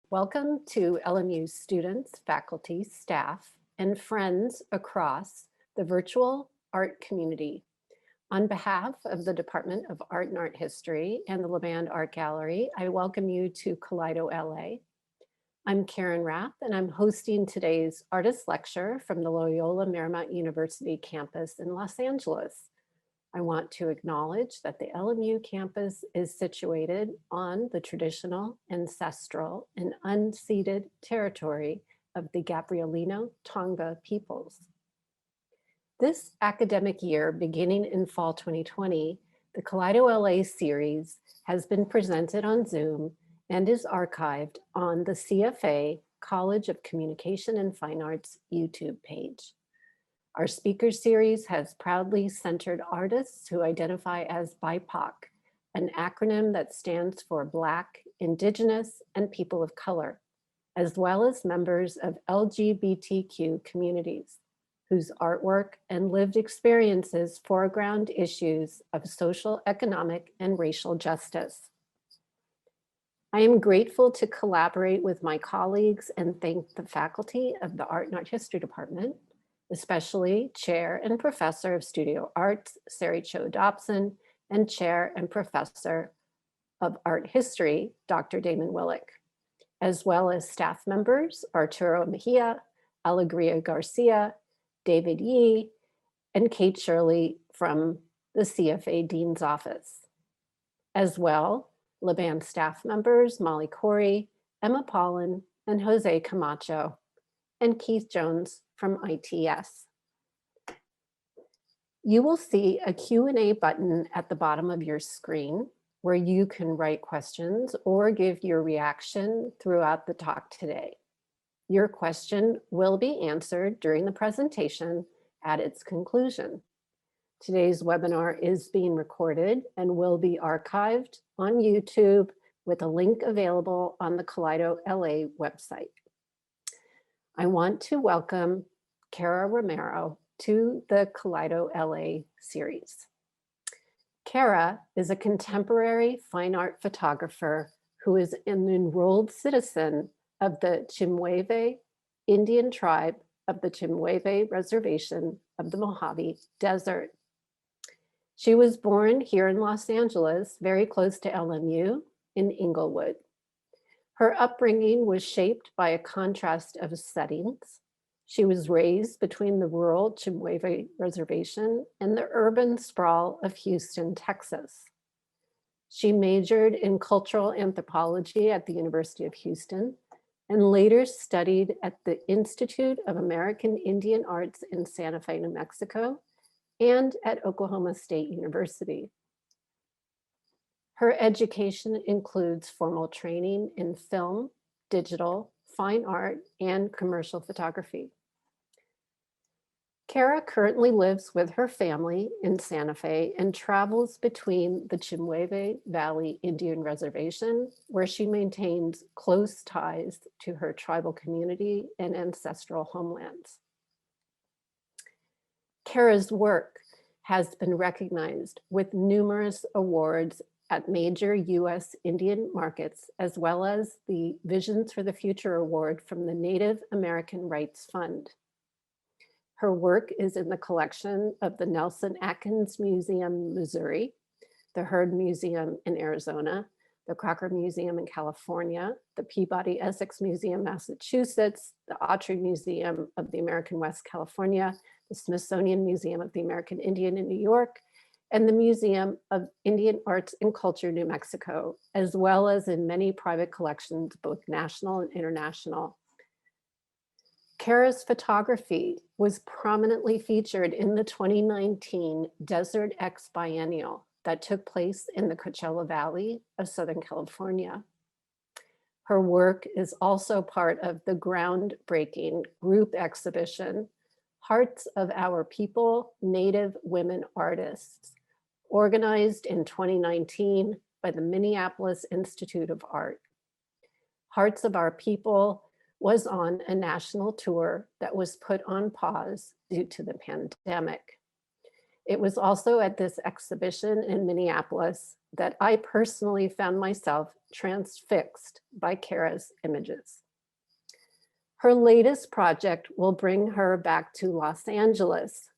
Welcome to LMU students, faculty, staff, and friends across the virtual art community. On behalf of the Department of Art and Art History and the LeBand Art Gallery, I welcome you to KaleidoLA. I'm Karen Rapp, and I'm hosting today's artist lecture from the Loyola Marymount University campus in Los Angeles. I want to acknowledge that the LMU campus is situated on the traditional, ancestral, and unceded territory of the Gabrielino Tonga peoples. This academic year, beginning in fall 2020, the KaleidoLA series has been presented on Zoom and is archived on the CFA College of Communication and Fine Arts YouTube page. Our speaker series has proudly centered artists who identify as BIPOC, an acronym that stands for Black, Indigenous, and People of Color, as well as members of LGBTQ communities, whose artwork and lived experiences foreground issues of social, economic, and racial justice. I am grateful to collaborate with my colleagues and thank the faculty of the Art and Art History Department, especially Chair and Professor of Studio Arts, Sari Cho Dobson, and Chair and Professor of Art History, Dr. Damon Willick, as well as staff members Arturo Mejia, Alegria Garcia, David Yee, and Kate Shirley from the CFA Dean's Office. As well, LeBand staff members Molly Corey, Emma Paulin, and Jose Camacho, and Keith Jones from ITS. You will see a Q&A button at the bottom of your screen where you can write questions or give your reaction throughout the talk today. Your question will be answered during the presentation at its conclusion. Today's webinar is being recorded and will be archived on YouTube with a link available on the KaleidoLA website. I want to welcome Cara Romero to the KaleidoLA series. Cara is a contemporary fine art photographer who is an enrolled citizen of the Chemehuevi Indian Tribe of the Chemehuevi Reservation of the Mojave Desert. She was born here in Los Angeles, very close to LMU in Inglewood. Her upbringing was shaped by a contrast of settings. She was raised between the rural Chemehuevi Reservation and the urban sprawl of Houston, Texas. She majored in cultural anthropology at the University of Houston and later studied at the Institute of American Indian Arts in Santa Fe, New Mexico, and at Oklahoma State University. Her education includes formal training in film, digital, fine art, and commercial photography. Cara currently lives with her family in Santa Fe and travels between the Chemehuevi Valley Indian Reservation, where she maintains close ties to her tribal community and ancestral homelands. Cara's work has been recognized with numerous awards at major US Indian markets, as well as the Visions for the Future Award from the Native American Rights Fund. Her work is in the collection of the Nelson Atkins Museum, Missouri, the Heard Museum in Arizona, the Crocker Museum in California, the Peabody Essex Museum, Massachusetts, the Autry Museum of the American West, California, the Smithsonian Museum of the American Indian in New York, and the Museum of Indian Arts and Culture, New Mexico, as well as in many private collections, both national and international. Cara's photography was prominently featured in the 2019 Desert X Biennial that took place in the Coachella Valley of Southern California. Her work is also part of the groundbreaking group exhibition, Hearts of Our People, Native Women Artists, organized in 2019 by the Minneapolis Institute of Art. Hearts of Our People was on a national tour that was put on pause due to the pandemic. It was also at this exhibition in Minneapolis that I personally found myself transfixed by Cara's images. Her latest project will bring her back to Los Angeles.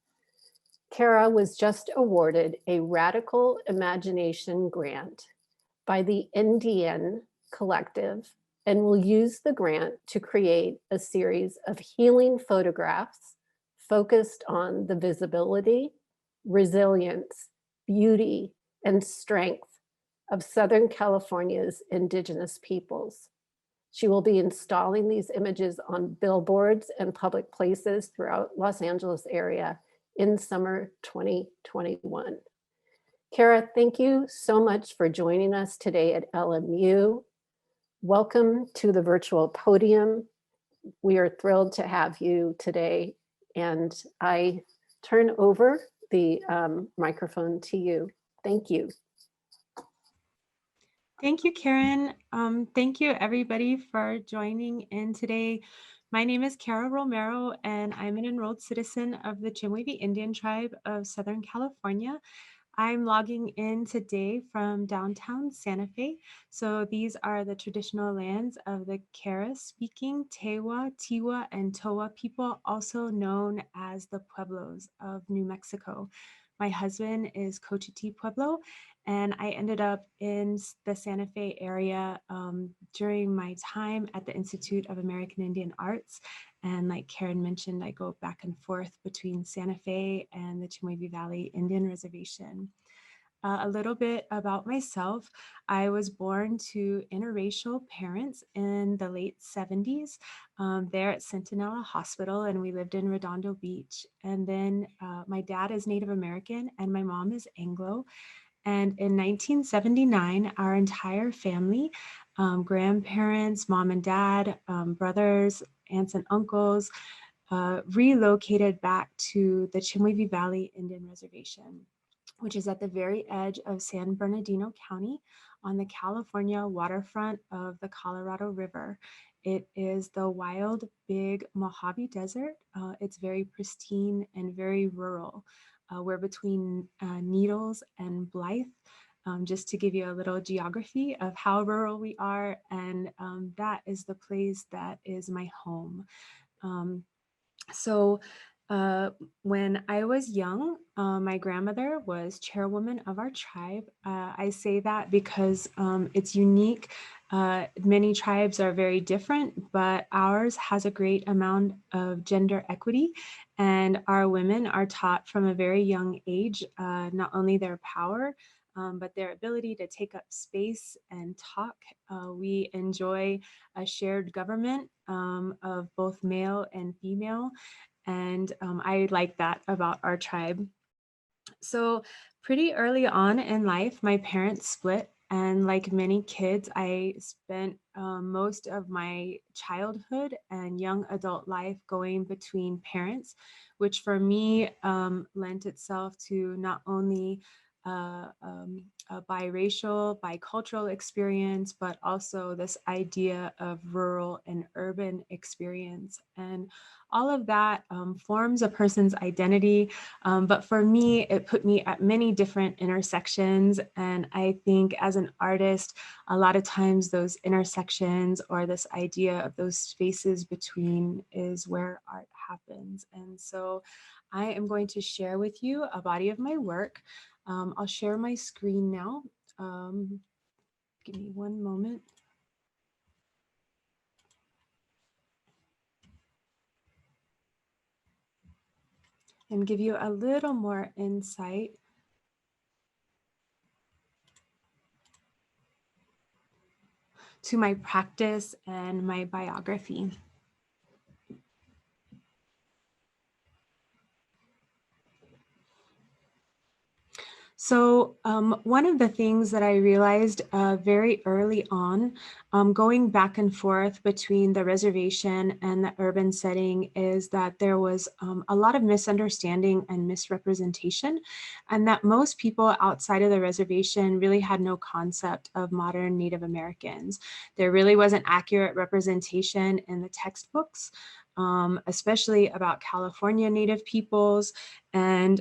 Cara was just awarded a Radical Imagination grant by the Indian Collective and will use the grant to create a series of healing photographs focused on the visibility, resilience, beauty, and strength of Southern California's Indigenous peoples. She will be installing these images on billboards and public places throughout Los Angeles area in summer 2021. Cara, thank you so much for joining us today at LMU. Welcome to the virtual podium. We are thrilled to have you today, and I turn over the microphone to you. Thank you. Thank you, Karen. Thank you, everybody, for joining in today. My name is Cara Romero, and I'm an enrolled citizen of the Chemehuevi Indian Tribe of Southern California. I'm logging in today from downtown Santa Fe. So these are the traditional lands of the Cara-speaking Tewa, Tiwa, and Towa people, also known as the Pueblos of New Mexico. My husband is Cochiti Pueblo, and I ended up in the Santa Fe area during my time at the Institute of American Indian Arts. And like Karen mentioned, I go back and forth between Santa Fe and the Chemehuevi Valley Indian Reservation. A little bit about myself. I was born to interracial parents in the late 70s there at Centinela Hospital, and we lived in Redondo Beach. And then my dad is Native American and my mom is Anglo. And in 1979, our entire family, grandparents, mom and dad, brothers, aunts and uncles, relocated back to the Chemehuevi Valley Indian Reservation, which is at the very edge of San Bernardino County on the California waterfront of the Colorado River. It is the wild, big Mojave Desert. It's very pristine and very rural. We're between Needles and Blythe, just to give you a little geography of how rural we are. And that is the place that is my home. When I was young, my grandmother was chairwoman of our tribe. I say that because it's unique. Many tribes are very different, but ours has a great amount of gender equity, and our women are taught from a very young age, not only their power, but their ability to take up space and talk. We enjoy a shared government of both male and female. And I like that about our tribe. So pretty early on in life, my parents split. And like many kids, I spent most of my childhood and young adult life going between parents, which for me lent itself to not only a biracial, bicultural experience, but also this idea of rural and urban experience. And all of that forms a person's identity. But for me, it put me at many different intersections. And I think as an artist, a lot of times those intersections or this idea of those spaces between is where art happens. And so I am going to share with you a body of my work. I'll share my screen now. Give me one moment. And give you a little more insight to my practice and my biography. So one of the things that I realized very early on, going back and forth between the reservation and the urban setting, is that there was a lot of misunderstanding and misrepresentation, and that most people outside of the reservation really had no concept of modern Native Americans. There really wasn't accurate representation in the textbooks. especially about California Native peoples. And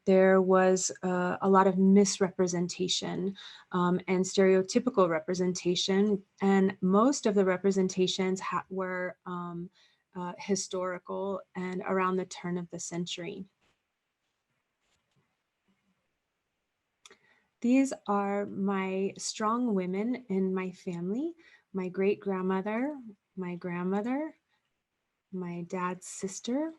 there was a lot of misrepresentation and stereotypical representation. And most of the representations were historical and around the turn of the century. These are my strong women in my family: my great-grandmother, my grandmother, my dad's sister,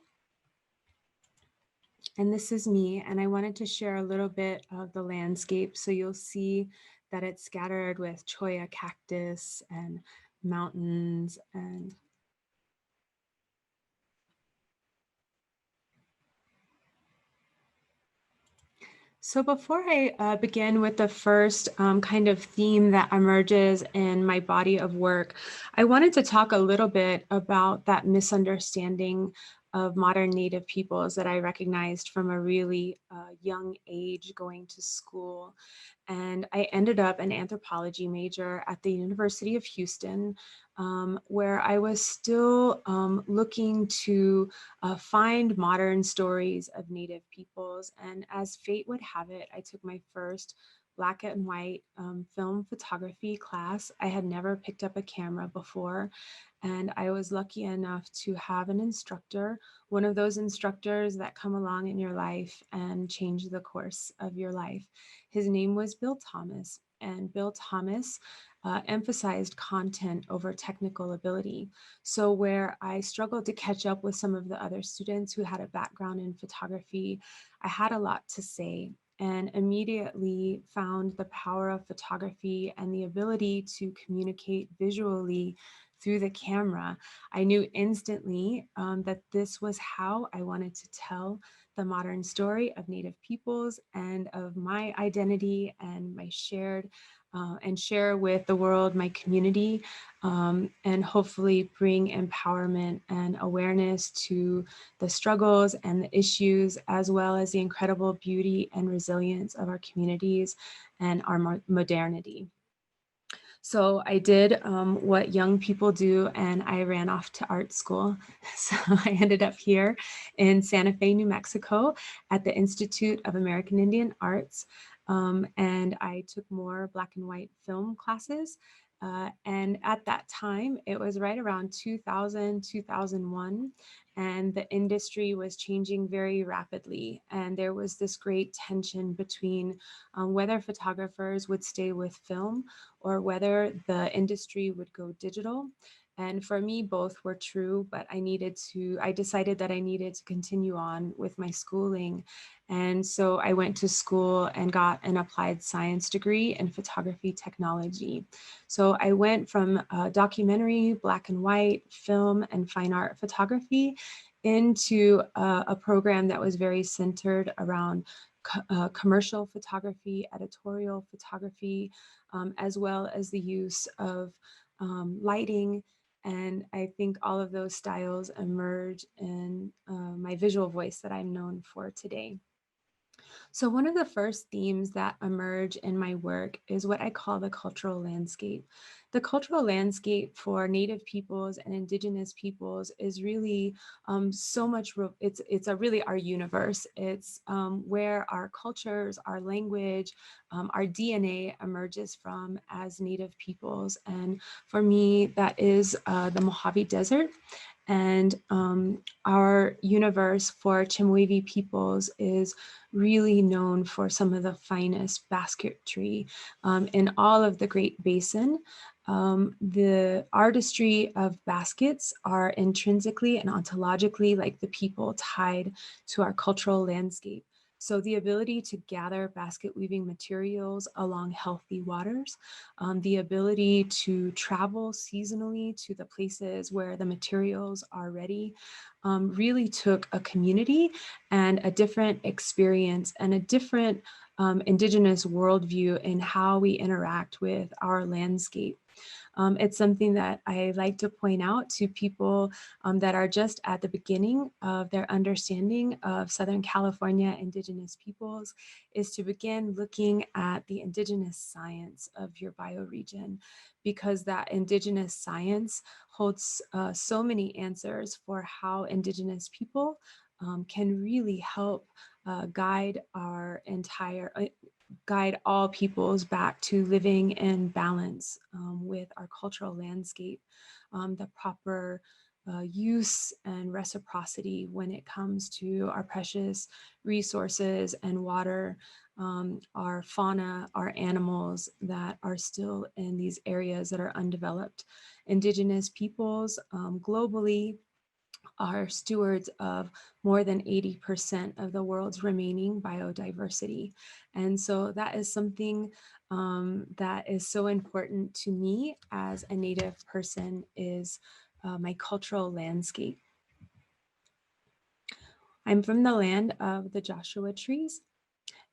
and this is me. And I wanted to share a little bit of the landscape, so you'll see that it's scattered with cholla cactus and mountains and so before I begin with the first kind of theme that emerges in my body of work, I wanted to talk a little bit about that misunderstanding of modern Native peoples that I recognized from a really young age going to school. And I ended up an anthropology major at the University of Houston, where I was still looking to find modern stories of Native peoples. And as fate would have it, I took my first black and white film photography class. I had never picked up a camera before. And I was lucky enough to have an instructor, one of those instructors that come along in your life and change the course of your life. His name was Bill Thomas, and Bill Thomas emphasized content over technical ability. So where I struggled to catch up with some of the other students who had a background in photography, I had a lot to say and immediately found the power of photography and the ability to communicate visually through the camera. I knew instantly that this was how I wanted to tell the modern story of Native peoples and of my identity and my shared and share with the world, my community, and hopefully bring empowerment and awareness to the struggles and the issues, as well as the incredible beauty and resilience of our communities and our modernity. So I did what young people do, and I ran off to art school. So I ended up here in Santa Fe, New Mexico at the Institute of American Indian Arts. And I took more black and white film classes. And at that time, it was right around 2000, 2001, and the industry was changing very rapidly. And there was this great tension between whether photographers would stay with film or whether the industry would go digital. And for me, both were true, but I decided that I needed to continue on with my schooling. And so I went to school and got an applied science degree in photography technology. So I went from documentary, black and white, film, and fine art photography into a program that was very centered around commercial photography, editorial photography, as well as the use of lighting. And I think all of those styles emerge in my visual voice that I'm known for today. So one of the first themes that emerge in my work is what I call the cultural landscape. The cultural landscape for Native peoples and Indigenous peoples is really so much, it's a really our universe. It's where our cultures, our language, our DNA emerges from as Native peoples. And for me, that is the Mojave Desert. And our universe for Chemehuevi peoples is really known for some of the finest basketry in all of the Great Basin. The artistry of baskets are intrinsically and ontologically like the people tied to our cultural landscape. So the ability to gather basket weaving materials along healthy waters, the ability to travel seasonally to the places where the materials are ready, really took a community and a different experience and a different Indigenous worldview in how we interact with our landscape. It's something that I like to point out to people that are just at the beginning of their understanding of Southern California Indigenous peoples, is to begin looking at the Indigenous science of your bioregion, because that Indigenous science holds so many answers for how Indigenous people can really help guide our entire guide all peoples back to living in balance with our cultural landscape, the proper use and reciprocity when it comes to our precious resources and water, our fauna, our animals that are still in these areas that are undeveloped. Indigenous peoples globally are stewards of more than 80% of the world's remaining biodiversity. And so that is something that is so important to me as a Native person, is my cultural landscape. I'm from the land of the Joshua trees,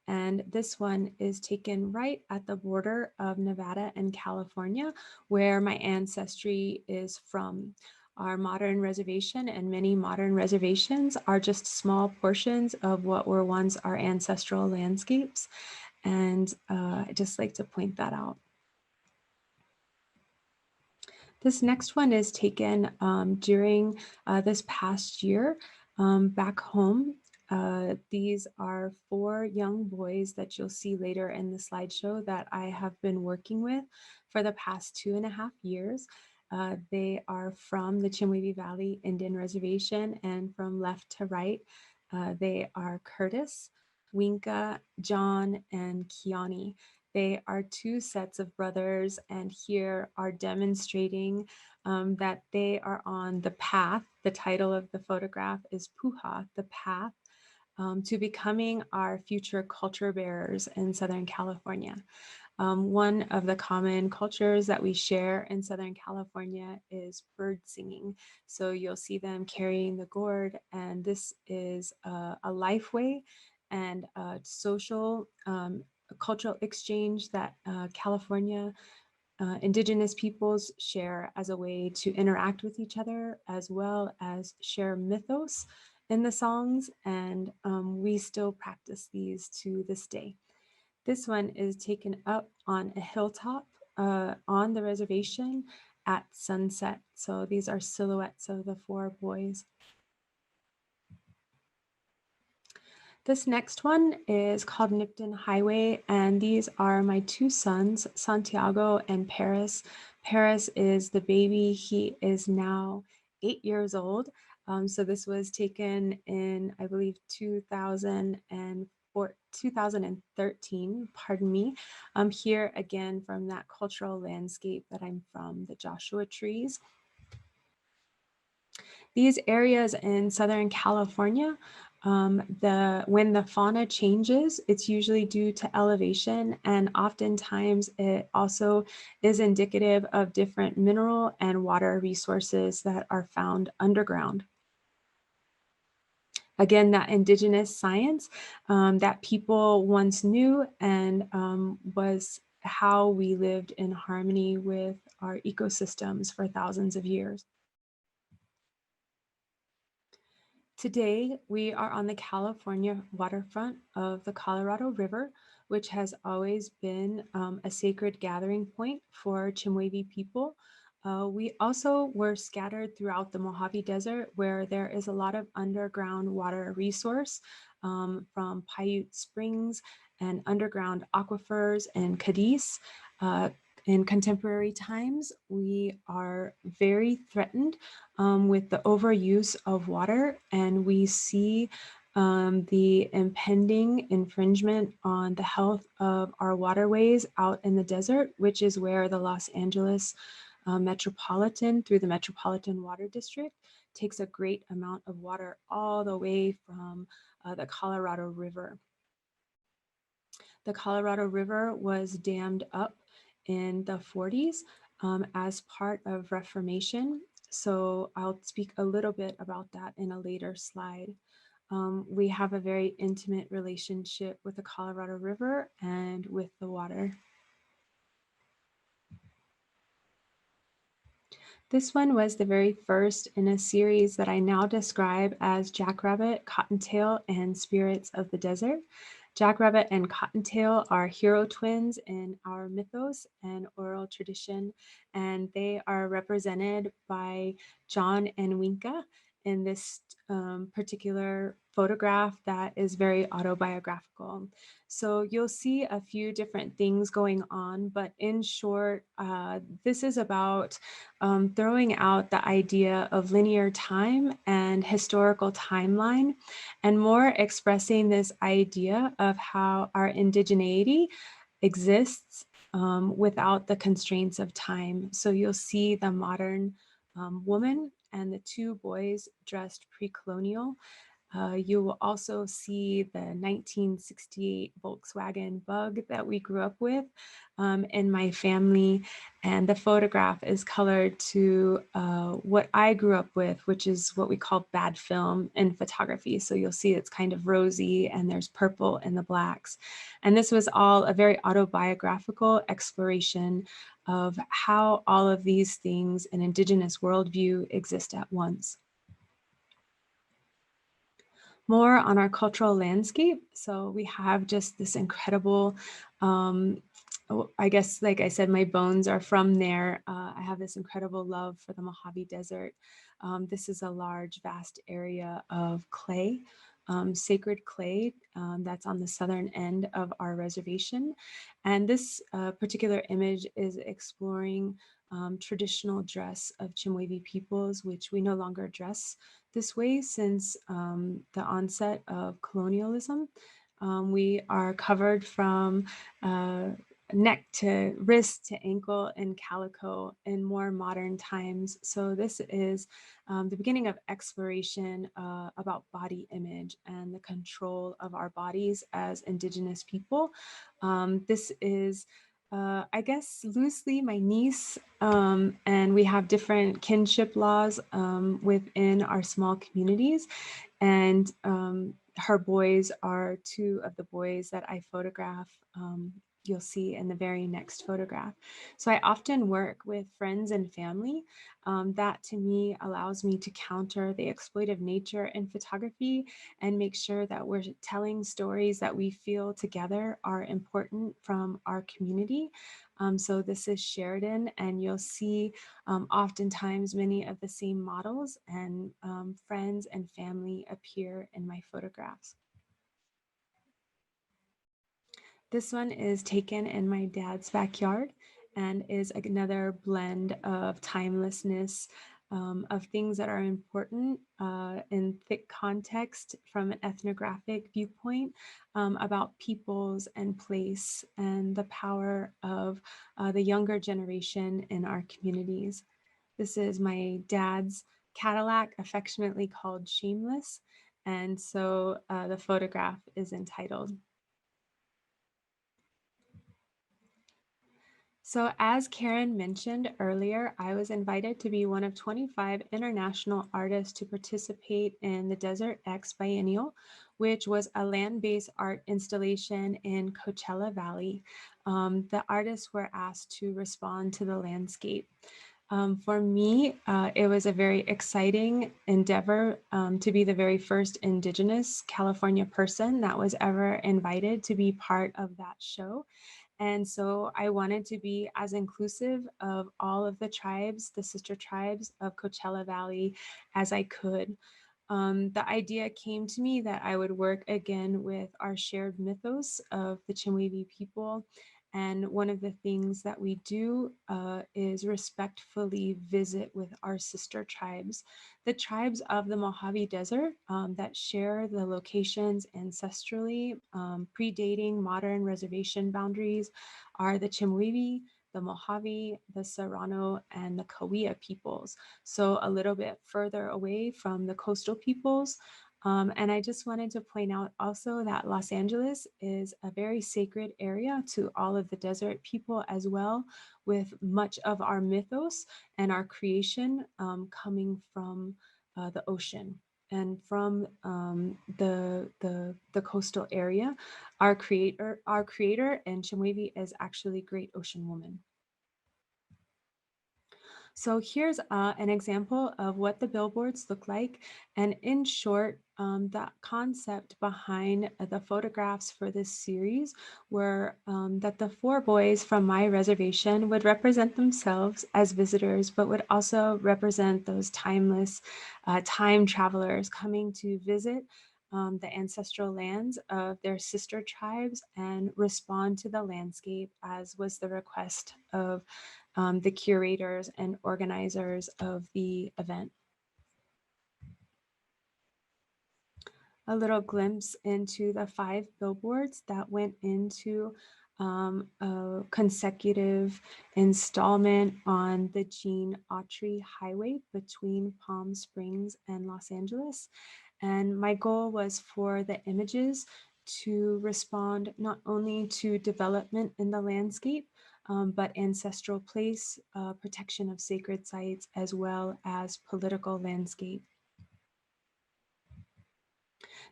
and this one is taken right at the border of Nevada and California, where my ancestry is from. Our modern reservation and many modern reservations are just small portions of what were once our ancestral landscapes. And I just like to point that out. This next one is taken during this past year back home. These are 4 young boys that you'll see later in the slideshow that I have been working with for the past 2.5 years. They are from the Chemehuevi Valley Indian Reservation, and from left to right, they are Curtis, Winka, John, and Kiani. They are 2 sets of brothers, and here are demonstrating that they are on the path. The title of the photograph is Puha, the path to becoming our future culture bearers in Southern California. One of the common cultures that we share in Southern California is bird singing. So you'll see them carrying the gourd, and this is a life way and a social cultural exchange that California Indigenous peoples share as a way to interact with each other, as well as share mythos in the songs. And we still practice these to this day. This one is taken up on a hilltop on the reservation at sunset. So these are silhouettes of the 4 boys. This next one is called Nipton Highway, and these are my 2 sons, Santiago and Paris. Paris is the baby. He is now 8 years old. So this was taken in, I believe, 2013, pardon me. Here again from that cultural landscape that I'm from, the Joshua trees. These areas in Southern California, when the fauna changes, it's usually due to elevation, and oftentimes it also is indicative of different mineral and water resources that are found underground. Again, that Indigenous science that people once knew and was how we lived in harmony with our ecosystems for thousands of years. Today, we are on the California waterfront of the Colorado River, which has always been a sacred gathering point for Chemehuevi people. We also were scattered throughout the Mojave Desert, where there is a lot of underground water resource from Paiute Springs and underground aquifers and Cadiz. In contemporary times, we are very threatened with the overuse of water, and we see the impending infringement on the health of our waterways out in the desert, which is where the Los Angeles Metropolitan, through the Metropolitan Water District, takes a great amount of water all the way from the Colorado River. The Colorado River was dammed up in the 40s as part of Reformation. So I'll speak a little bit about that in a later slide. We have a very intimate relationship with the Colorado River and with the water. This one was the very first in a series that I now describe as Jackrabbit, Cottontail, and Spirits of the Desert. Jackrabbit and Cottontail are hero twins in our mythos and oral tradition, and they are represented by John and Winka in this particular photograph that is very autobiographical. So you'll see a few different things going on, but in short, this is about throwing out the idea of linear time and historical timeline, and more expressing this idea of how our indigeneity exists without the constraints of time. So you'll see the modern woman and the two boys dressed pre-colonial. You will also see the 1968 Volkswagen Bug that we grew up with in my family. And the photograph is colored to what I grew up with, which is what we call bad film in photography. So you'll see it's kind of rosy and there's purple in the blacks. And this was all a very autobiographical exploration of how all of these things in Indigenous worldview exist at once. More on our cultural landscape. So we have just this incredible, I guess, like I said, my bones are from there. I have this incredible love for the Mojave Desert. This is a large, vast area of clay, sacred clay that's on the southern end of our reservation. And this particular image is exploring traditional dress of Chemehuevi peoples, which we no longer dress this way since the onset of colonialism. We are covered from neck to wrist to ankle in calico in more modern times. So this is the beginning of exploration about body image and the control of our bodies as Indigenous people. This is I guess loosely my niece, and we have different kinship laws within our small communities. And her boys are two of the boys that I photograph. You'll see in the very next photograph. So I often work with friends and family. That to me allows me to counter the exploitive nature in photography and make sure that we're telling stories that we feel together are important from our community. So this is Sheridan, and you'll see oftentimes many of the same models and friends and family appear in my photographs. This one is taken in my dad's backyard and is another blend of timelessness, of things that are important in thick context from an ethnographic viewpoint about peoples and place and the power of the younger generation in our communities. This is my dad's Cadillac, affectionately called Shameless. And so the photograph is entitled. So as Karen mentioned earlier, I was invited to be one of 25 international artists to participate in the Desert X Biennial, which was a land-based art installation in Coachella Valley. The artists were asked to respond to the landscape. For me, it was a very exciting endeavor to be the very first Indigenous California person that was ever invited to be part of that show. And so I wanted to be as inclusive of all of the tribes, the sister tribes of Coachella Valley as I could. The idea came to me that I would work again with our shared mythos of the Chemehuevi people. And one of the things that we do is respectfully visit with our sister tribes, the tribes of the Mojave Desert that share the locations ancestrally, predating modern reservation boundaries, are the Chemehuevi, the Mojave, the Serrano, and the Cahuilla peoples. So a little bit further away from the coastal peoples. And I just wanted to point out also that Los Angeles is a very sacred area to all of the desert people as well, with much of our mythos and our creation coming from the ocean. And from the coastal area, our creator and Chemehuevi is actually Great Ocean Woman. So here's an example of what the billboards look like. And in short, the concept behind the photographs for this series were that the four boys from my reservation would represent themselves as visitors, but would also represent those timeless time travelers coming to visit the ancestral lands of their sister tribes and respond to the landscape, as was the request of the curators and organizers of the event. A little glimpse into the 5 billboards that went into a consecutive installment on the Gene Autry Highway between Palm Springs and Los Angeles. And my goal was for the images to respond not only to development in the landscape, but ancestral place, protection of sacred sites, as well as political landscape.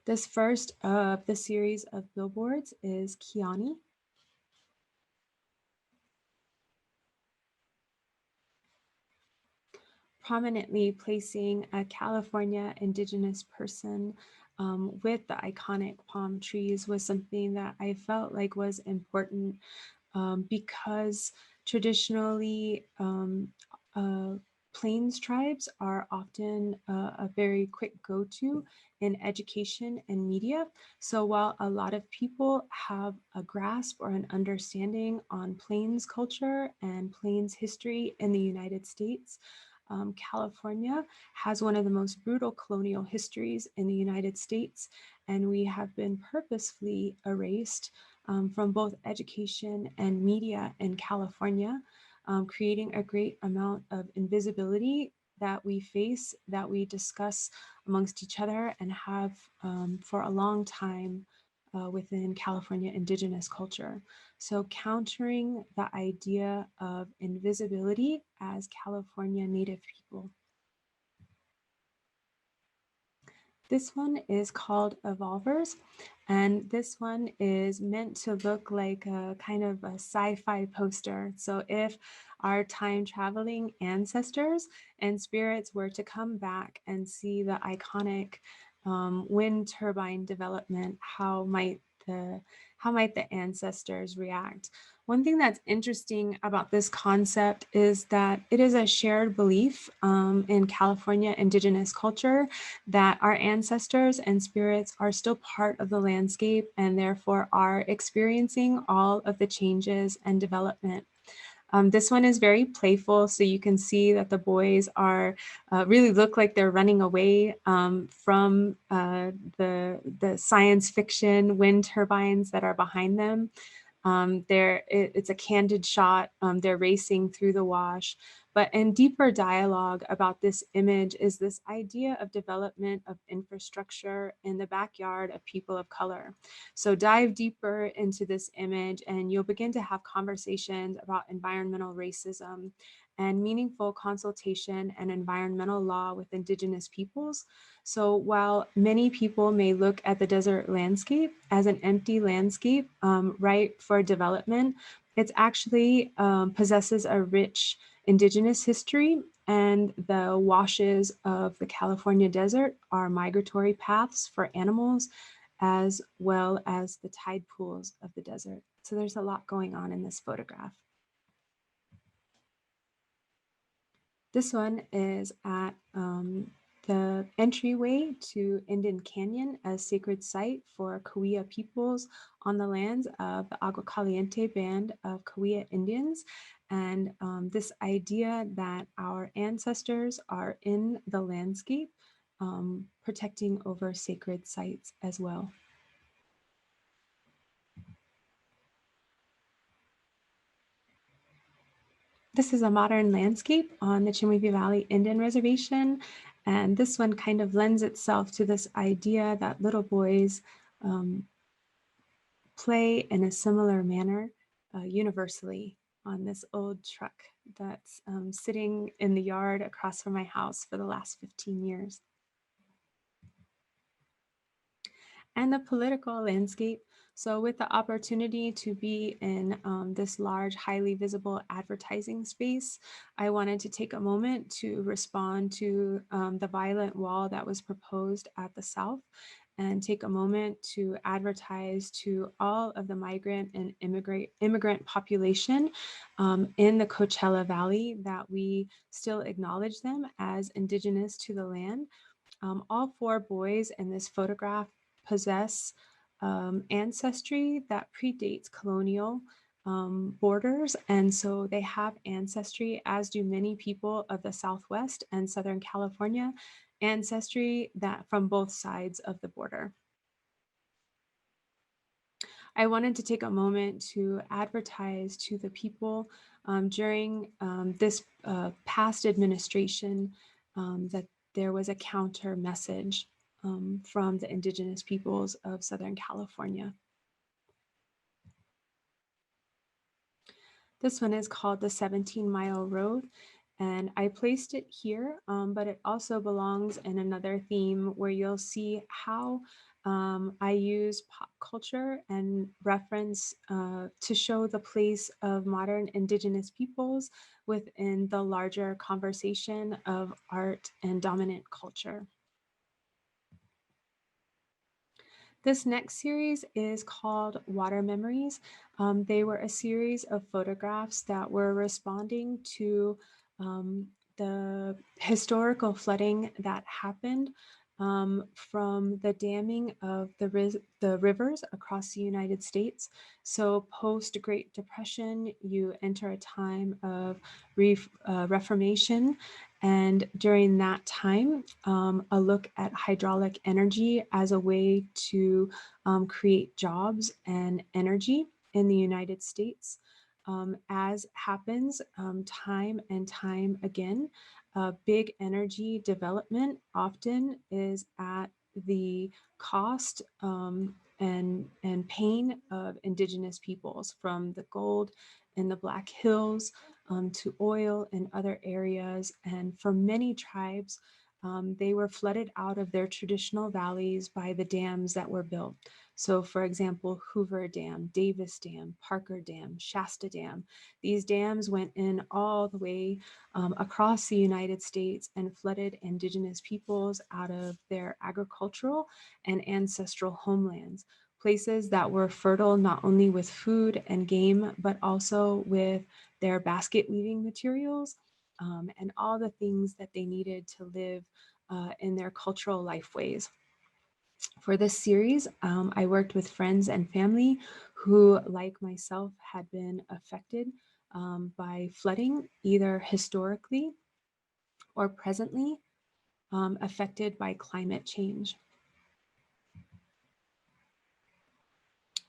This first of the series of billboards is Kiani. Prominently placing a California Indigenous person with the iconic palm trees was something that I felt like was important because traditionally Plains tribes are often a very quick go-to in education and media. So while a lot of people have a grasp or an understanding on Plains culture and Plains history in the United States, California has one of the most brutal colonial histories in the United States, and we have been purposefully erased from both education and media in California, creating a great amount of invisibility that we face, that we discuss amongst each other and have for a long time within California Indigenous culture. So countering the idea of invisibility as California Native people. This one is called Evolvers, and this one is meant to look like a kind of a sci-fi poster. So if our time traveling ancestors and spirits were to come back and see the iconic wind turbine development, how might the ancestors react? One thing that's interesting about this concept is that it is a shared belief in California Indigenous culture that our ancestors and spirits are still part of the landscape and therefore are experiencing all of the changes and development. This one is very playful, so you can see that the boys are really look like they're running away from the science fiction wind turbines that are behind them. It's a candid shot. They're racing through the wash. But in deeper dialogue about this image is this idea of development of infrastructure in the backyard of people of color. So dive deeper into this image and you'll begin to have conversations about environmental racism and meaningful consultation and environmental law with Indigenous peoples. So while many people may look at the desert landscape as an empty landscape ripe for development, it actually possesses a rich Indigenous history, and the washes of the California desert are migratory paths for animals, as well as the tide pools of the desert. So there's a lot going on in this photograph. This one is at the entryway to Indian Canyon, a sacred site for Cahuilla peoples on the lands of the Agua Caliente band of Cahuilla Indians. And this idea that our ancestors are in the landscape, protecting over sacred sites as well. This is a modern landscape on the Chemehuevi Valley Indian Reservation. And this one kind of lends itself to this idea that little boys play in a similar manner universally on this old truck that's sitting in the yard across from my house for the last 15 years. And the political landscape So with the opportunity to be in this large, highly visible advertising space, I wanted to take a moment to respond to the violent wall that was proposed at the South, and take a moment to advertise to all of the migrant and immigrant population in the Coachella Valley that we still acknowledge them as Indigenous to the land. All four boys in this photograph possess ancestry that predates colonial borders. And so they have ancestry, as do many people of the Southwest and Southern California, ancestry that from both sides of the border. I wanted to take a moment to advertise to the people during this past administration that there was a counter message from the Indigenous peoples of Southern California. This one is called the 17-Mile Road, and I placed it here, but it also belongs in another theme where you'll see how I use pop culture and reference to show the place of modern Indigenous peoples within the larger conversation of art and dominant culture. This next series is called Water Memories. They were a series of photographs that were responding to the historical flooding that happened from the damming of the rivers across the United States. So post Great Depression, you enter a time of reformation. And during that time, a look at hydraulic energy as a way to create jobs and energy in the United States. As happens time and time again, big energy development often is at the cost and pain of Indigenous peoples, from the gold in the Black Hills to oil in other areas. And for many tribes, they were flooded out of their traditional valleys by the dams that were built. So for example, Hoover Dam, Davis Dam, Parker Dam, Shasta Dam. These dams went in all the way across the United States and flooded Indigenous peoples out of their agricultural and ancestral homelands, places that were fertile not only with food and game, but also with their basket weaving materials and all the things that they needed to live in their cultural lifeways. For this series, I worked with friends and family who, like myself, had been affected by flooding, either historically or presently affected by climate change.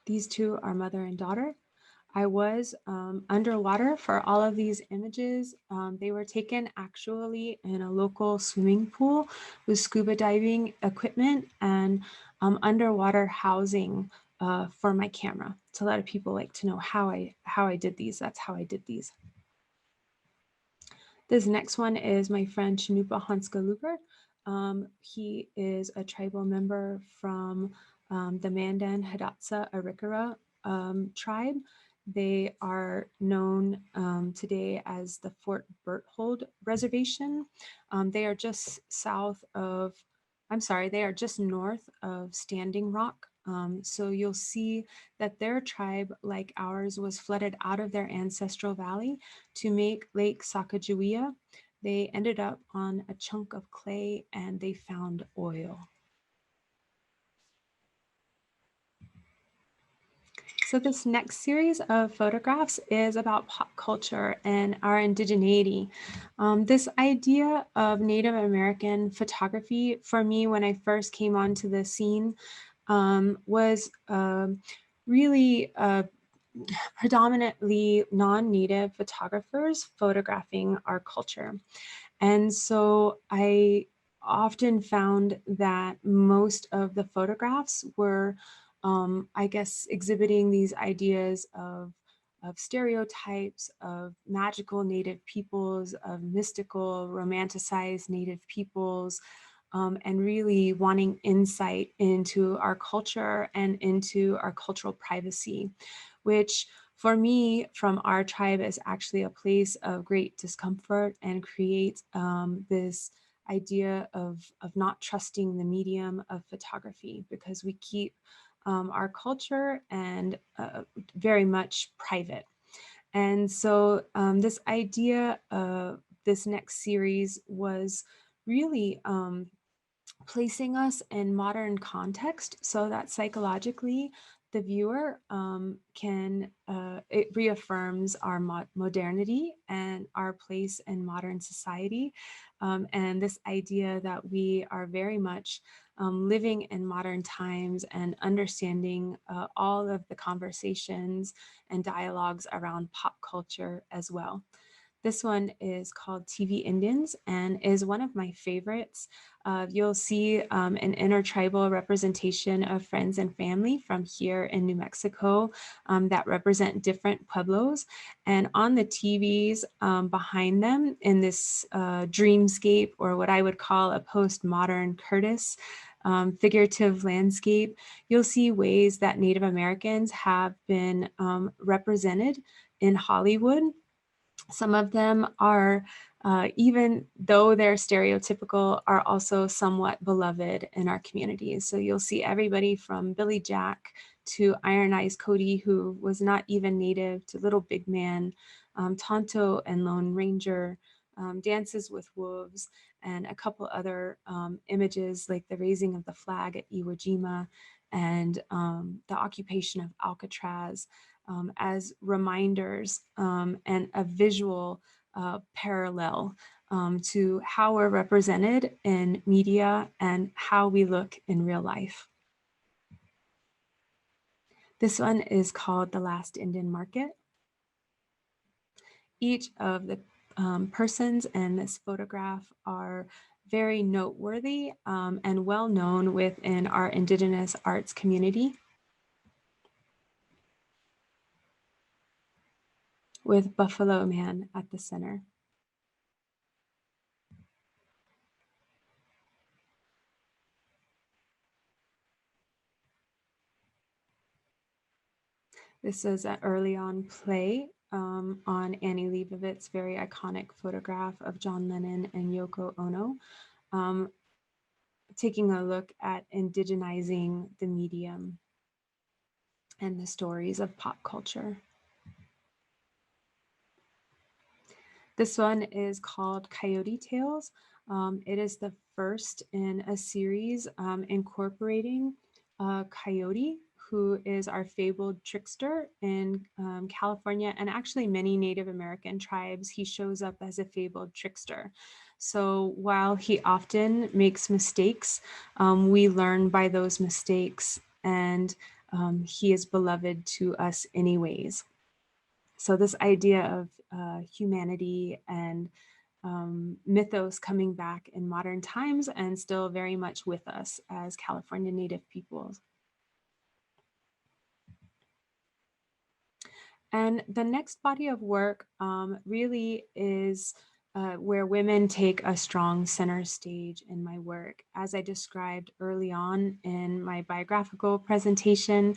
These two are mother and daughter. I was underwater for all of these images. They were taken actually in a local swimming pool with scuba diving equipment and underwater housing for my camera. So a lot of people like to know how I did these. That's how I did these. This next one is my friend Chanupa Hansgaluber. He is a tribal member from the Mandan Hidatsa Arikara tribe. They are known today as the Fort Berthold Reservation. They are just they are just north of Standing Rock. So you'll see that their tribe, like ours, was flooded out of their ancestral valley to make Lake Sacagawea. They ended up on a chunk of clay and they found oil. So this next series of photographs is about pop culture and our indigeneity. This idea of Native American photography, for me, when I first came onto the scene, was really predominantly non-Native photographers photographing our culture. And so I often found that most of the photographs were, I guess, exhibiting these ideas of stereotypes of magical Native peoples, of mystical, romanticized Native peoples, and really wanting insight into our culture and into our cultural privacy, which for me, from our tribe, is actually a place of great discomfort and creates this idea of not trusting the medium of photography, because we keep our culture and very much private. And so this idea of this next series was really placing us in modern context so that psychologically the viewer it reaffirms our modernity and our place in modern society, and this idea that we are very much living in modern times and understanding all of the conversations and dialogues around pop culture as well. This one is called TV Indians and is one of my favorites. You'll see an intertribal representation of friends and family from here in New Mexico that represent different pueblos. And on the TVs behind them in this dreamscape, or what I would call a postmodern Curtis figurative landscape, you'll see ways that Native Americans have been represented in Hollywood. Some of them are, even though they're stereotypical, are also somewhat beloved in our communities. So you'll see everybody from Billy Jack to Iron Eyes Cody, who was not even Native, to Little Big Man, Tonto and Lone Ranger, Dances with Wolves, and a couple other images like the raising of the flag at Iwo Jima and the occupation of Alcatraz, as reminders and a visual parallel to how we're represented in media and how we look in real life. This one is called The Last Indian Market. Each of the persons in this photograph are very noteworthy and well known within our Indigenous arts community, with Buffalo Man at the center. This is an early on play on Annie Leibovitz' very iconic photograph of John Lennon and Yoko Ono, taking a look at indigenizing the medium and the stories of pop culture. This one is called Coyote Tales. It is the first in a series incorporating Coyote, who is our fabled trickster in California, and actually many Native American tribes. He shows up as a fabled trickster. So while he often makes mistakes, we learn by those mistakes, and he is beloved to us anyways. So this idea of humanity and mythos coming back in modern times and still very much with us as California Native peoples. And the next body of work really is where women take a strong center stage in my work. As I described early on in my biographical presentation,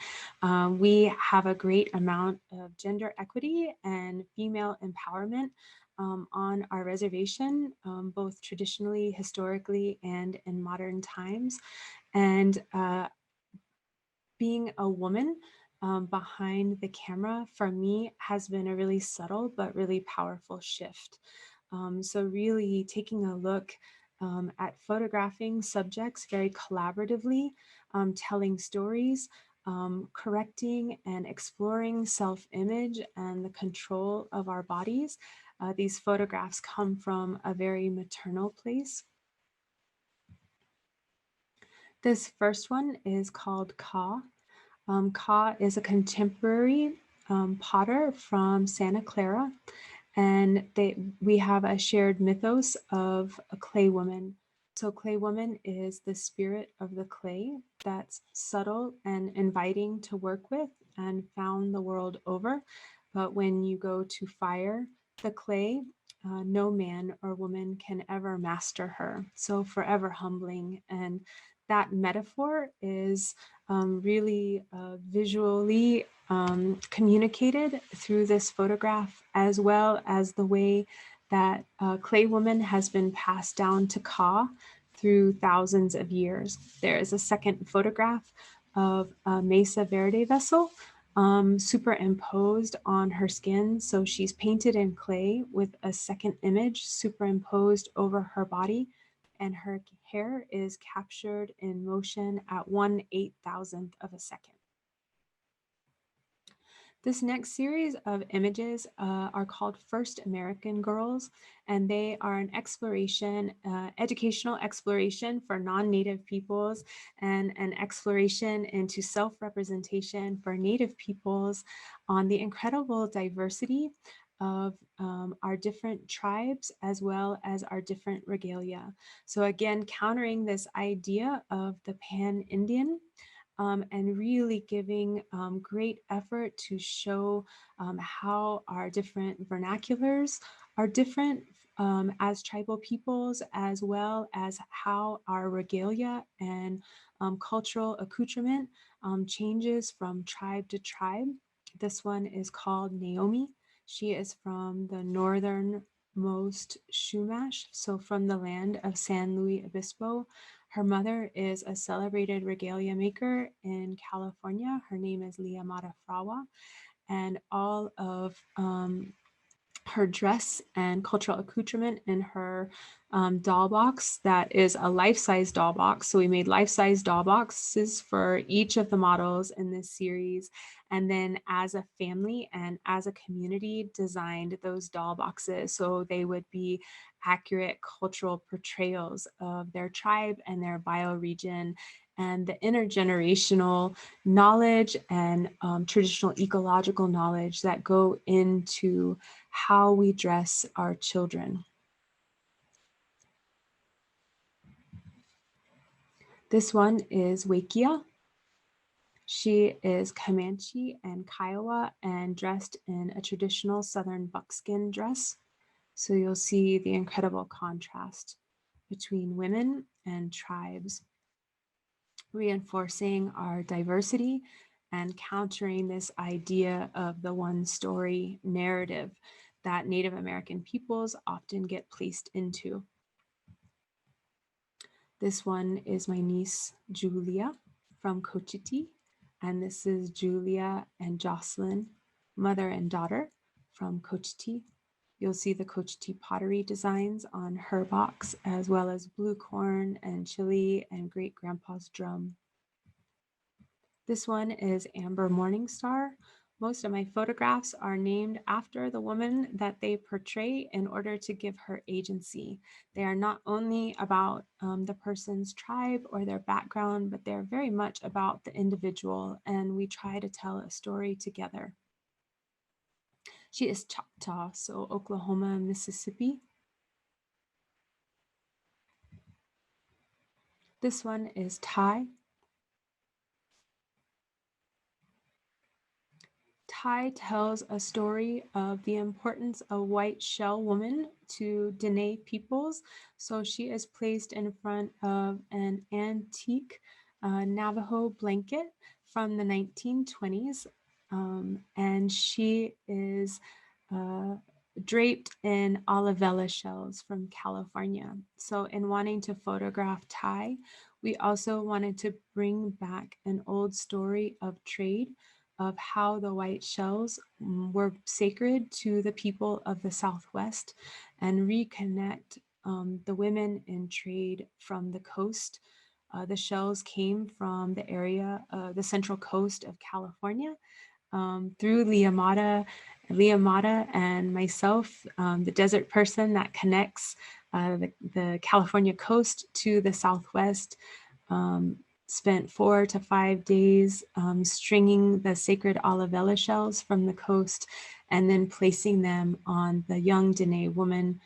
we have a great amount of gender equity and female empowerment on our reservation, both traditionally, historically, and in modern times. And being a woman behind the camera for me has been a really subtle but really powerful shift. So really taking a look at photographing subjects very collaboratively, telling stories, correcting and exploring self-image and the control of our bodies. These photographs come from a very maternal place. This first one is called Ka. Ka is a contemporary potter from Santa Clara, and we have a shared mythos of a clay woman. So clay woman is the spirit of the clay that's subtle and inviting to work with and found the world over. But when you go to fire the clay, no man or woman can ever master her. So forever humbling. And that metaphor is really visually communicated through this photograph, as well as the way that clay woman has been passed down to Ka through thousands of years. There is a second photograph of a Mesa Verde vessel superimposed on her skin. So she's painted in clay with a second image superimposed over her body, and her hair is captured in motion at 1/8,000th of a second. This next series of images are called First American Girls, and they are an exploration, educational exploration for non-Native peoples, and an exploration into self-representation for Native peoples on the incredible diversity of our different tribes, as well as our different regalia. So again, countering this idea of the pan-Indian, and really giving great effort to show how our different vernaculars are different as tribal peoples, as well as how our regalia and cultural accoutrement changes from tribe to tribe. This one is called Naomi. She is from the northernmost Chumash, so from the land of San Luis Obispo. Her mother is a celebrated regalia maker in California. Her name is Liamata Frawa, and all of her dress and cultural accoutrement in her doll box that is a life-size doll box. So we made life-size doll boxes for each of the models in this series. And then as a family and as a community designed those doll boxes so they would be accurate cultural portrayals of their tribe and their bioregion and the intergenerational knowledge and traditional ecological knowledge that go into how we dress our children. This one is Wakia. She is Comanche and Kiowa and dressed in a traditional Southern buckskin dress. So you'll see the incredible contrast between women and tribes, reinforcing our diversity and countering this idea of the one story narrative that Native American peoples often get placed into. This one is my niece, Julia, from Cochiti. And this is Julia and Jocelyn, mother and daughter from Cochiti. You'll see the Cochiti pottery designs on her box, as well as blue corn and chili and great grandpa's drum. This one is Amber Morningstar. Most of my photographs are named after the woman that they portray in order to give her agency. They are not only about the person's tribe or their background, but they're very much about the individual, and we try to tell a story together. She is Choctaw, so Oklahoma, Mississippi. This one is Thai. Thai tells a story of the importance of white shell woman to Dene peoples. So she is placed in front of an antique Navajo blanket from the 1920s. And she is draped in olivella shells from California. So in wanting to photograph Thai, we also wanted to bring back an old story of trade, of how the white shells were sacred to the people of the Southwest, and reconnect the women in trade from the coast. The shells came from the area, the central coast of California, through Liamata and myself, the desert person that connects the California coast to the Southwest. Spent 4 to 5 days stringing the sacred olivella shells from the coast and then placing them on the young Dene woman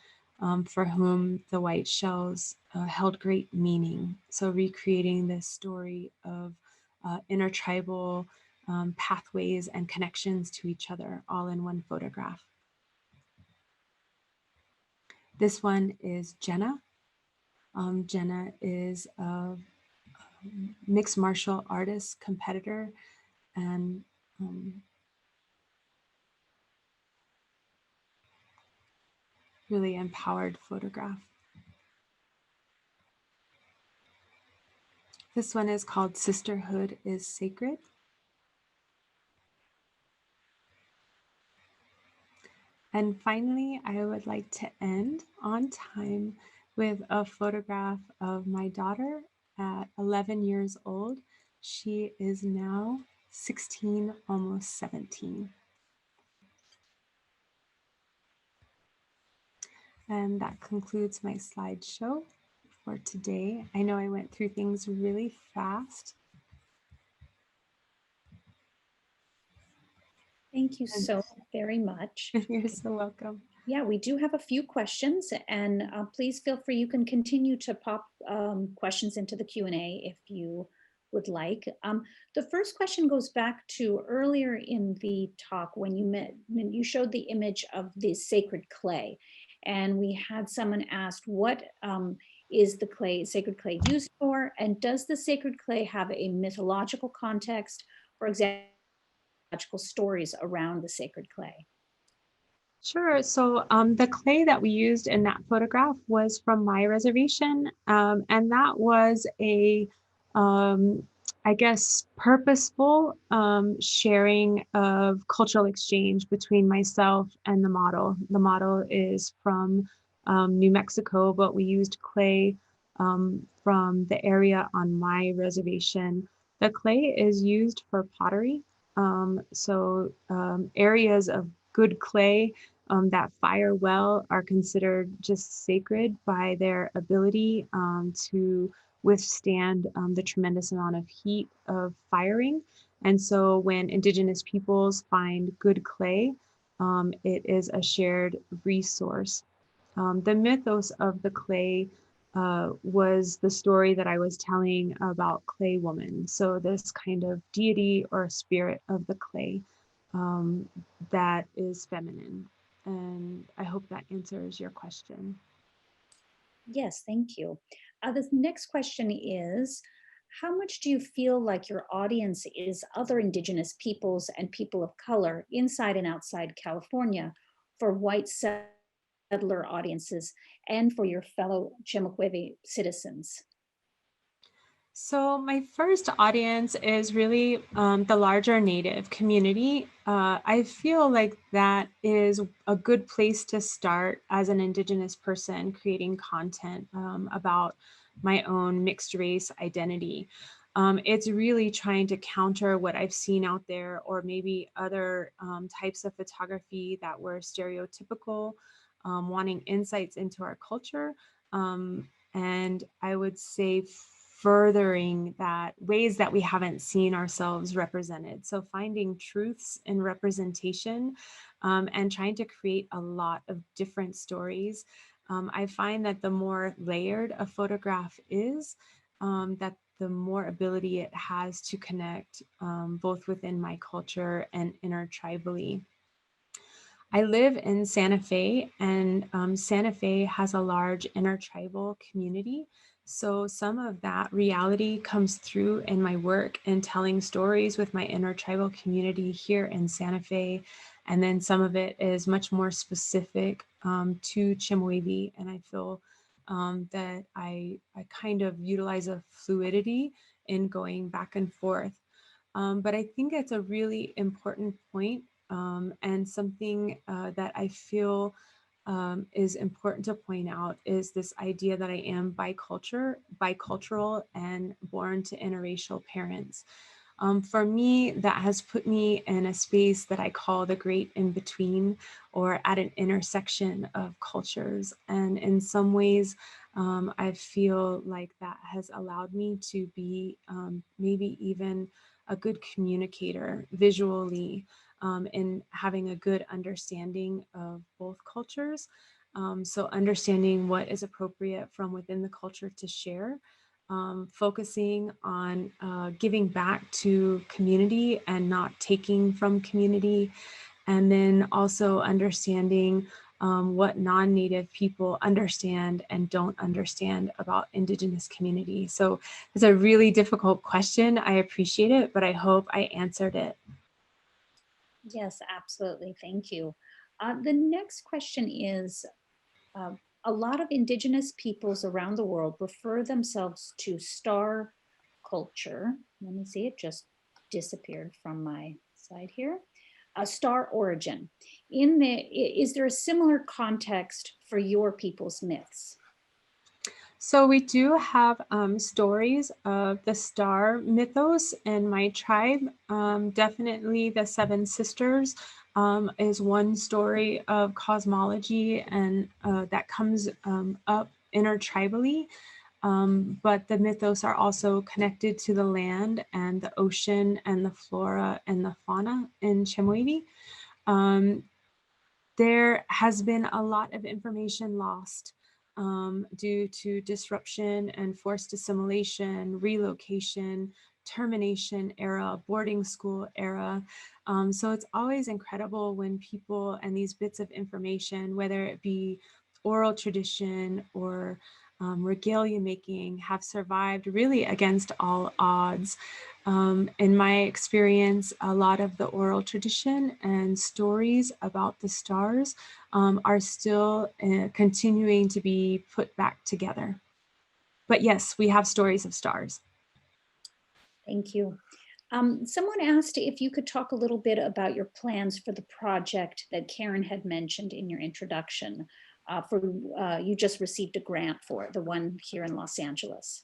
for whom the white shells held great meaning. So recreating this story of intertribal pathways and connections to each other all in one photograph. This one is Jenna. Jenna is a mixed martial artist, competitor, and really empowered photograph. This one is called Sisterhood is Sacred. And finally, I would like to end on time with a photograph of my daughter at 11 years old. She is now 16, almost 17. And that concludes my slideshow for today. I know I went through things really fast. Thank you so very much. You're so welcome. Yeah, we do have a few questions, and please feel free. You can continue to pop questions into the Q&A if you would like. The first question goes back to earlier in the talk when you showed the image of the sacred clay, and we had someone asked, what is the sacred clay used for, and does the sacred clay have a mythological context? For example, stories around the sacred clay. Sure. So the clay that we used in that photograph was from my reservation. And that was I guess, purposeful sharing of cultural exchange between myself and the model. The model is from New Mexico, but we used clay from the area on my reservation. The clay is used for pottery. Areas of good clay that fire well are considered just sacred by their ability to withstand the tremendous amount of heat of firing. And so when Indigenous peoples find good clay, it is a shared resource. The mythos of the clay was the story that I was telling about Clay Woman. So this kind of deity or spirit of the clay that is feminine. And I hope that answers your question. Yes, thank you. The next question is, how much do you feel like your audience is other Indigenous peoples and people of color inside and outside California for white settler audiences and for your fellow Chemehuevi citizens? So my first audience is really the larger Native community. I feel like that is a good place to start as an Indigenous person creating content about my own mixed race identity. It's really trying to counter what I've seen out there, or maybe other types of photography that were stereotypical, wanting insights into our culture. And I would say furthering that ways that we haven't seen ourselves represented. So finding truths in representation and trying to create a lot of different stories. I find that the more layered a photograph is, that the more ability it has to connect both within my culture and intertribally. I live in Santa Fe, and Santa Fe has a large intertribal community. So some of that reality comes through in my work and telling stories with my intertribal community here in Santa Fe. And then some of it is much more specific to Chemehuevi. And I feel that I kind of utilize a fluidity in going back and forth. But I think it's a really important point, and something that I feel is important to point out is this idea that I am bicultural, and born to interracial parents. For me, that has put me in a space that I call the great in between, or at an intersection of cultures. And in some ways, I feel like that has allowed me to be maybe even a good communicator visually, in having a good understanding of both cultures. So understanding what is appropriate from within the culture to share, focusing on giving back to community and not taking from community. And then also understanding what non-Native people understand and don't understand about Indigenous community. So it's a really difficult question. I appreciate it, but I hope I answered it. Yes, absolutely. Thank you. The next question is, uh, a lot of Indigenous peoples around the world refer themselves to star culture. Let me see, it just disappeared from my slide here. A star origin. Is there a similar context for your people's myths? So we do have stories of the star mythos in my tribe. Definitely the Seven Sisters is one story of cosmology, and that comes up intertribally. But the mythos are also connected to the land and the ocean and the flora and the fauna in Chemehuevi. There has been a lot of information lost due to disruption and forced assimilation, relocation, termination era, boarding school era. So it's always incredible when people and these bits of information, whether it be oral tradition or regalia making, have survived really against all odds. In my experience, a lot of the oral tradition and stories about the stars are still continuing to be put back together. But yes, we have stories of stars. Thank you. Someone asked if you could talk a little bit about your plans for the project that Karen had mentioned in your introduction. You just received a grant for the one here in Los Angeles.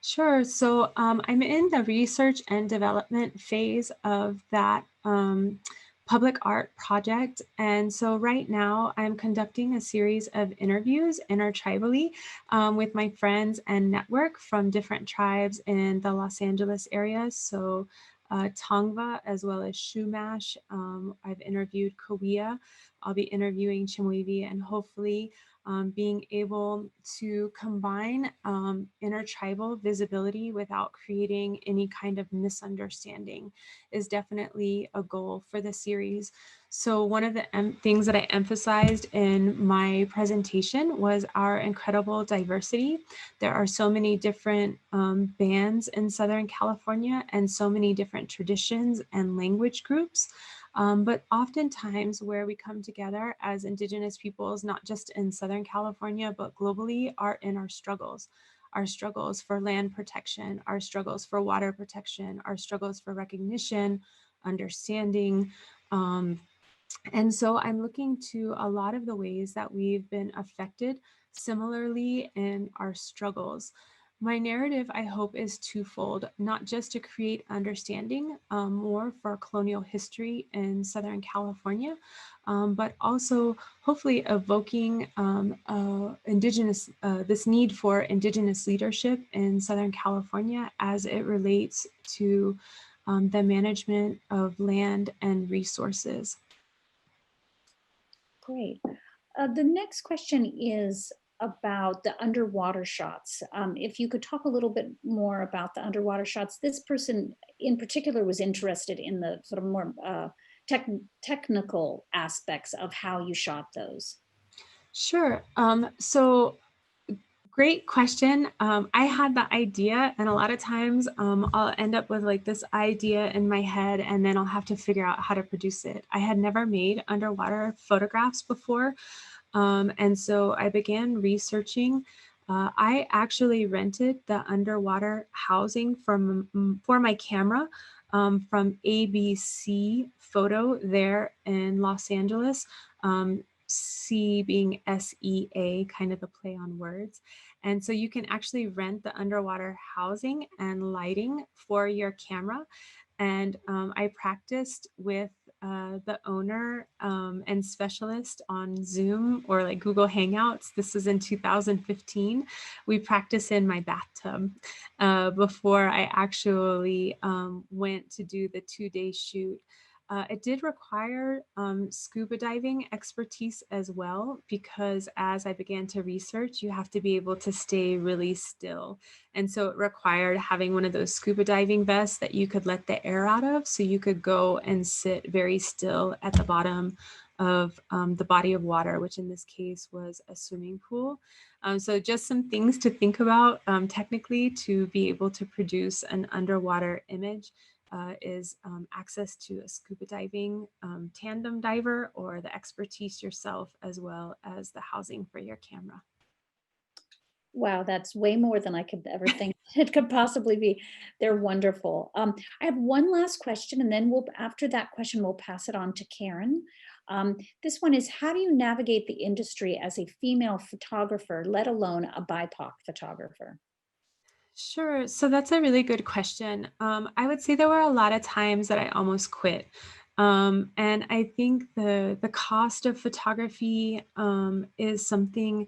Sure. So I'm in the research and development phase of that public art project. And so right now I'm conducting a series of interviews intertribally with my friends and network from different tribes in the Los Angeles area. So Tongva as well as Shumash. I've interviewed Kauai. I'll be interviewing Chemehuevi, and hopefully being able to combine intertribal visibility without creating any kind of misunderstanding is definitely a goal for the series. So one of the things that I emphasized in my presentation was our incredible diversity. There are so many different bands in Southern California and so many different traditions and language groups. But oftentimes where we come together as Indigenous peoples, not just in Southern California, but globally, are in our struggles for land protection, our struggles for water protection, our struggles for recognition, understanding. And so I'm looking to a lot of the ways that we've been affected similarly in our struggles. My narrative, I hope, is twofold, not just to create understanding more for colonial history in Southern California, but also hopefully evoking this need for Indigenous leadership in Southern California as it relates to the management of land and resources. Great. The next question is about the underwater shots. If you could talk a little bit more about the underwater shots. This person in particular was interested in the sort of more technical aspects of how you shot those. Sure. So great question. I had the idea, and a lot of times I'll end up with like this idea in my head, and then I'll have to figure out how to produce it. I had never made underwater photographs before. And so I began researching. I actually rented the underwater housing for my camera from ABC Photo there in Los Angeles. C being SEA, kind of a play on words. And so you can actually rent the underwater housing and lighting for your camera. And I practiced with the owner and specialist on Zoom or like Google Hangouts. This was in 2015. We practiced in my bathtub before I actually went to do the 2-day shoot. It did require scuba diving expertise as well, because as I began to research, you have to be able to stay really still. And so it required having one of those scuba diving vests that you could let the air out of, so you could go and sit very still at the bottom of the body of water, which in this case was a swimming pool. So just some things to think about technically to be able to produce an underwater image is access to a scuba diving tandem diver or the expertise yourself, as well as the housing for your camera. Wow, that's way more than I could ever think it could possibly be. They're wonderful. I have one last question, and then after that question, we'll pass it on to Karen. This one is, how do you navigate the industry as a female photographer, let alone a BIPOC photographer? Sure. So that's a really good question. I would say there were a lot of times that I almost quit. And I think the cost of photography is something,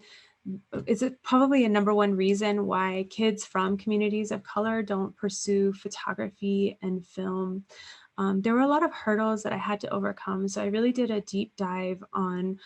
probably a number one reason why kids from communities of color don't pursue photography and film. There were a lot of hurdles that I had to overcome. So I really did a deep dive on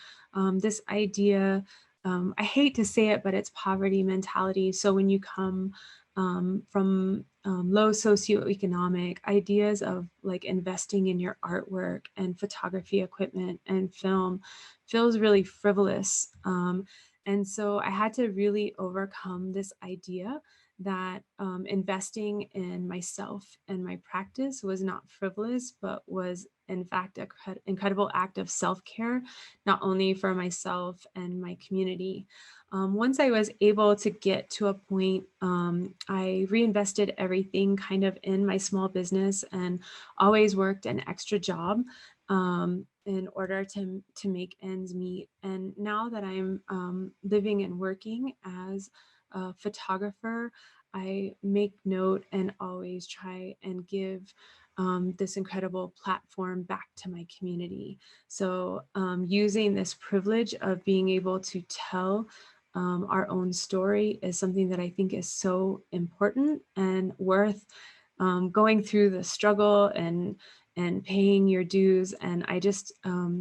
this idea. I hate to say it, but it's poverty mentality. So when you come from low socioeconomic ideas of like investing in your artwork and photography equipment and film feels really frivolous. And so I had to really overcome this idea that investing in myself and my practice was not frivolous, but was in fact an incredible act of self-care, not only for myself and my community. Once I was able to get to a point, I reinvested everything kind of in my small business and always worked an extra job in order to make ends meet. And now that I'm living and working as a photographer, I make note and always try and give this incredible platform back to my community. So using this privilege of being able to tell our own story is something that I think is so important and worth going through the struggle and paying your dues. And I just uh,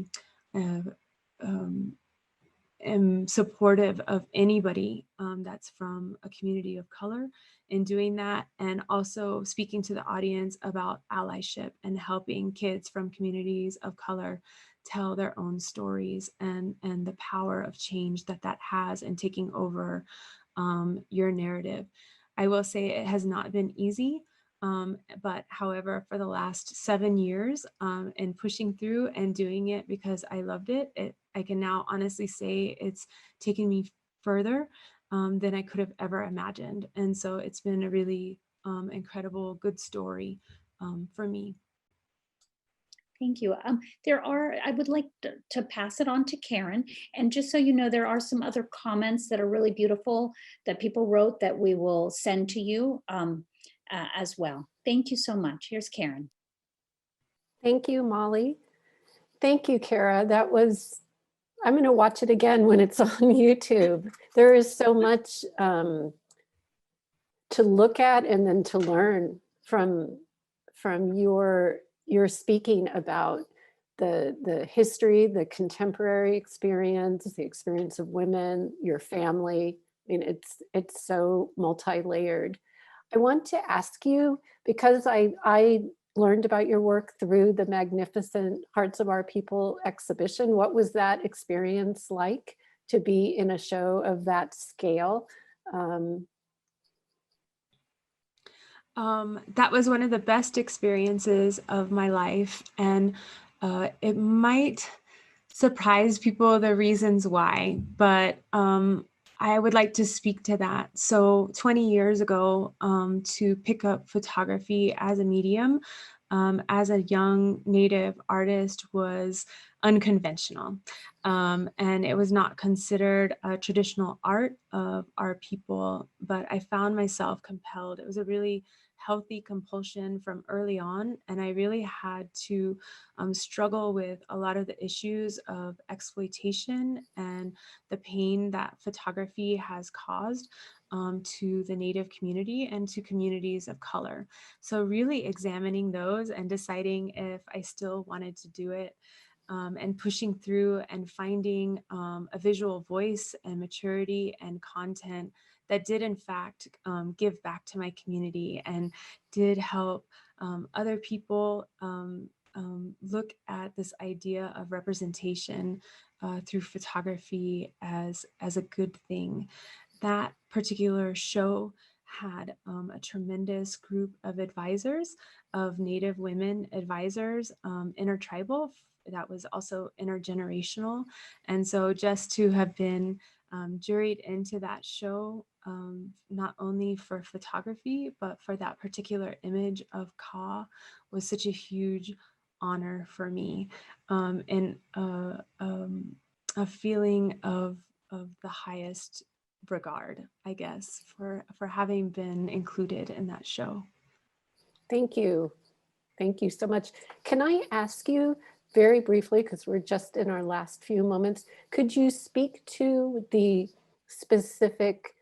am supportive of anybody that's from a community of color in doing that, and also speaking to the audience about allyship and helping kids from communities of color tell their own stories and the power of change that has in taking over your narrative. I will say it has not been easy. But however, for the last 7 years and pushing through and doing it because I loved it, I can now honestly say it's taken me further than I could have ever imagined. And so it's been a really incredible, good story for me. Thank you. I would like to pass it on to Karen. And just so you know, there are some other comments that are really beautiful that people wrote that we will send to you as well. Thank you so much. Here's Karen. Thank you, Molly. Thank you, Cara. I'm going to watch it again when it's on YouTube. There is so much to look at and then to learn from your speaking about the history, the contemporary experience, the experience of women, your family. I mean, it's so multi-layered. I want to ask you, because I learned about your work through the Magnificent Hearts of Our People exhibition. What was that experience like to be in a show of that scale? That was one of the best experiences of my life. And it might surprise people the reasons why, but I would like to speak to that. So 20 years ago, to pick up photography as a medium, as a young Native artist was unconventional. And it was not considered a traditional art of our people, but I found myself compelled. It was a really healthy compulsion from early on. And I really had to struggle with a lot of the issues of exploitation and the pain that photography has caused to the Native community and to communities of color. So really examining those and deciding if I still wanted to do it, and pushing through and finding a visual voice and maturity and content that did in fact give back to my community and did help other people look at this idea of representation through photography as a good thing. That particular show had a tremendous group of advisors, of Native women advisors, intertribal, that was also intergenerational. And so just to have been juried into that show, not only for photography, but for that particular image of Ka, was such a huge honor for me, and a feeling of the highest regard, I guess, for having been included in that show. Thank you. Thank you so much. Can I ask you very briefly, because we're just in our last few moments, could you speak to the specific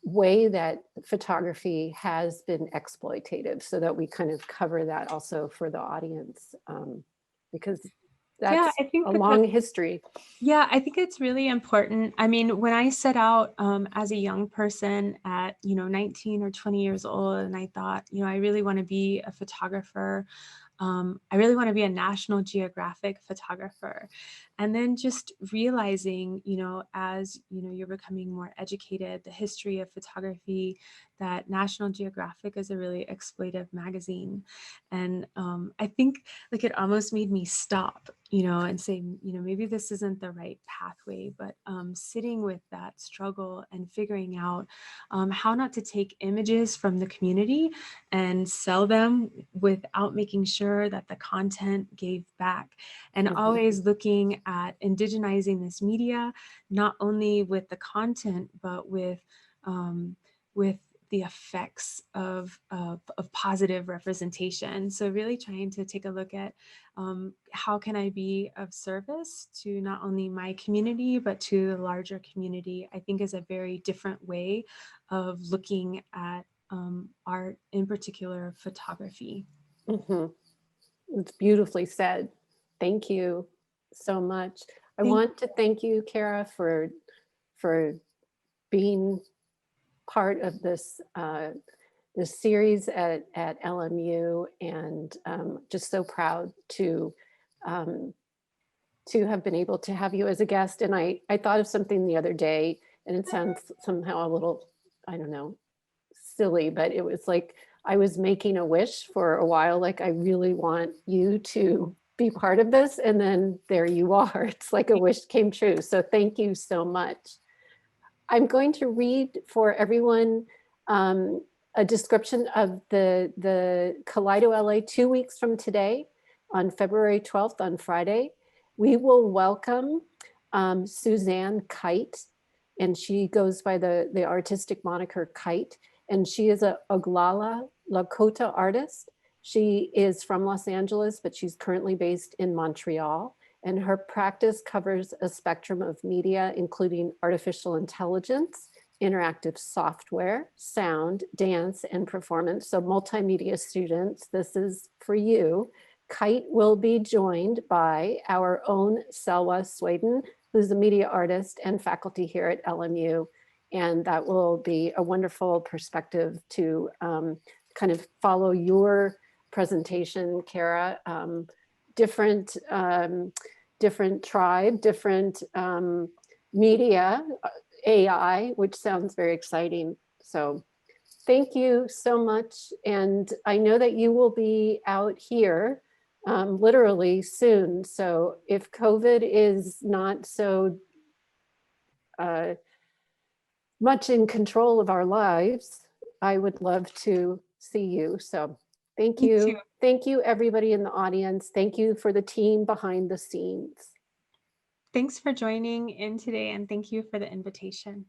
way that photography has been exploitative, so that we kind of cover that also for the audience, because that's I think a long history. Yeah, I think it's really important. I mean, when I set out as a young person at, 19 or 20 years old, and I thought, I really want to be a photographer. I really want to be a National Geographic photographer. And then just realizing, as, you're becoming more educated, the history of photography, that National Geographic is a really exploitive magazine. And I think like it almost made me stop, and say, maybe this isn't the right pathway, but sitting with that struggle and figuring out how not to take images from the community and sell them without making sure that the content gave back, and always looking at indigenizing this media, not only with the content, but with the effects of positive representation. So really trying to take a look at how can I be of service to not only my community, but to the larger community, I think is a very different way of looking at art, in particular photography. It's beautifully said. Thank you so much. I want to thank you, Cara, for being part of this this series at LMU, and just so proud to have been able to have you as a guest. And I thought of something the other day, and it sounds somehow a little, I don't know, silly, but it was like I was making a wish for a while, like I really want you to be part of this, and then there you are. It's like a wish came true. So thank you so much. I'm going to read for everyone a description of the KaleidoLA 2 weeks from today, on February 12th, on Friday. We will welcome Suzanne Kite, and she goes by the artistic moniker Kite, and she is a Oglala Lakota artist. She is from Los Angeles, but she's currently based in Montreal. And her practice covers a spectrum of media, including artificial intelligence, interactive software, sound, dance, and performance. So multimedia students, this is for you. Kite will be joined by our own Selwa Sweden, who's a media artist and faculty here at LMU. And that will be a wonderful perspective to kind of follow your presentation, Cara. Different tribe, different media, AI, which sounds very exciting. So thank you so much. And I know that you will be out here literally soon. So if COVID is not so much in control of our lives, I would love to see you. So thank you. Thank you, everybody in the audience. Thank you for the team behind the scenes. Thanks for joining in today, and thank you for the invitation.